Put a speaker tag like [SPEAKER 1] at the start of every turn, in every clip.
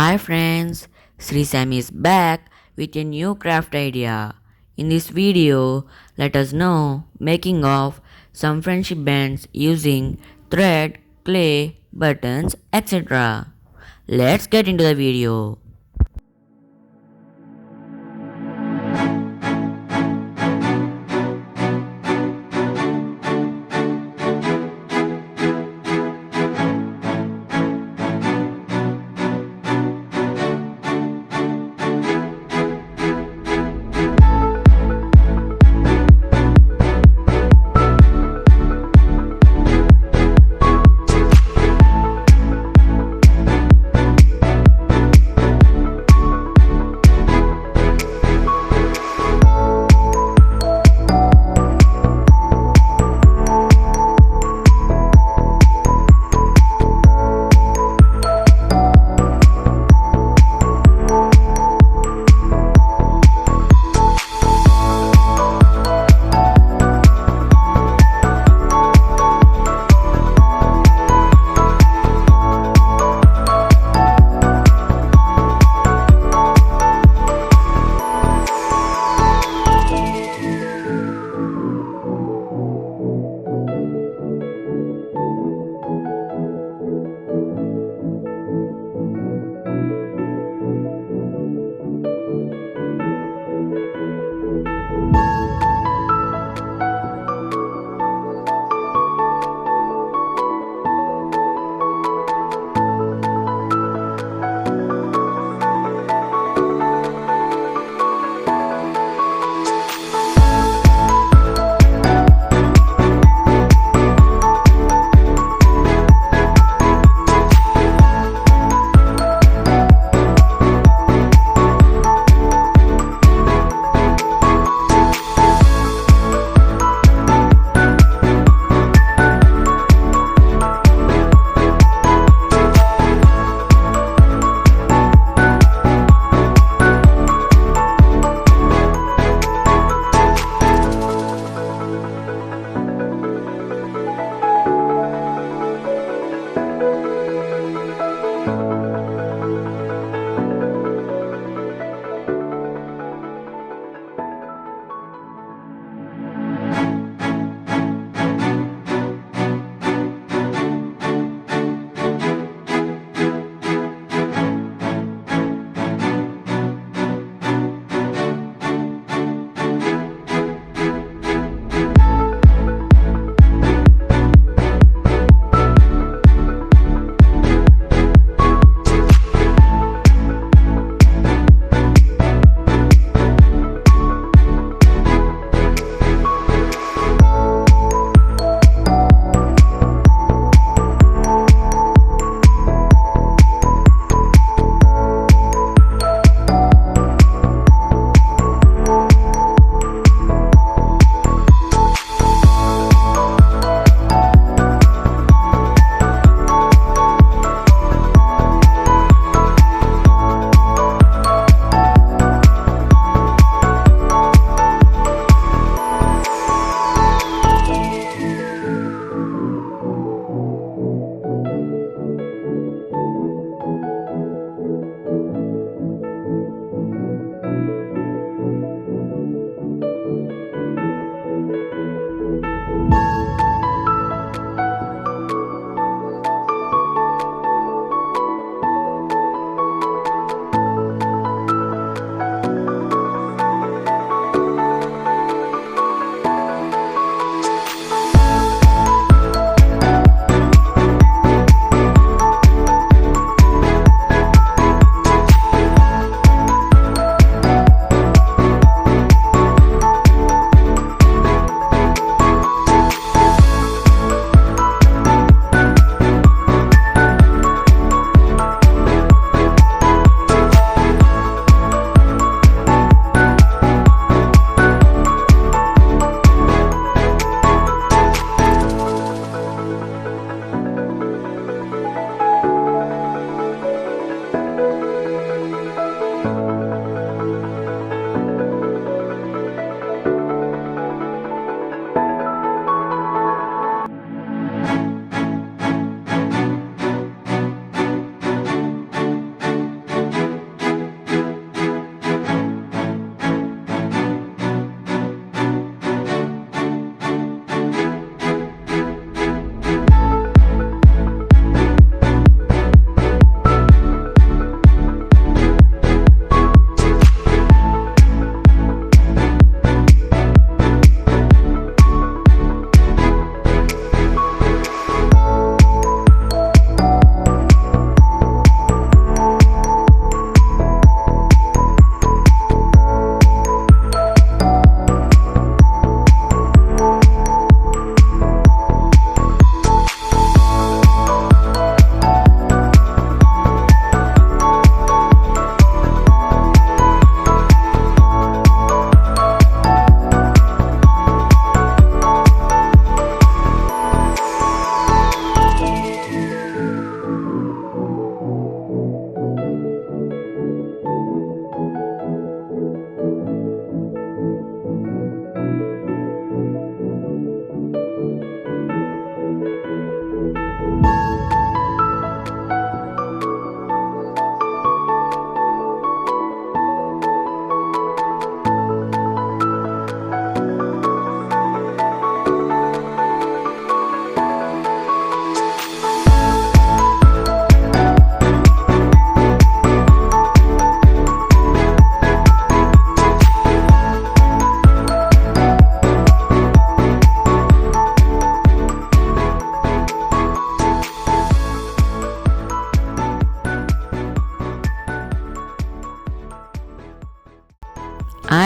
[SPEAKER 1] Hi friends, SRISAM is back with a new craft idea. In this video, let us know making of some friendship bands using thread, clay, buttons, etc. Let's get into the video.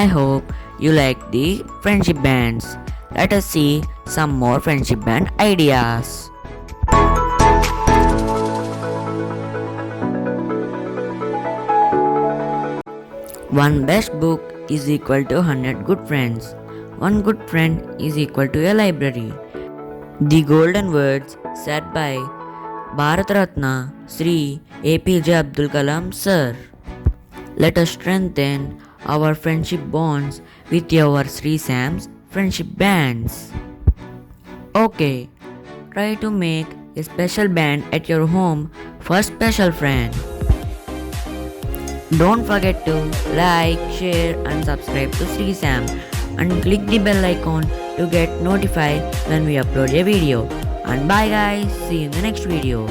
[SPEAKER 1] I hope you like the friendship bands. Let us see some more friendship band ideas. One best book is equal to 100 good friends. One good friend is equal to a library. The golden words said by Bharat Ratna Sri APJ Abdul Kalam Sir. Let us strengthen our friendship bonds with our SRISAM's friendship bands. Okay, try to make a special band at your home for special friend. Don't forget to like, share and subscribe to SRISAM and click the bell icon to get notified when we upload a video. And bye guys, see you in the next video.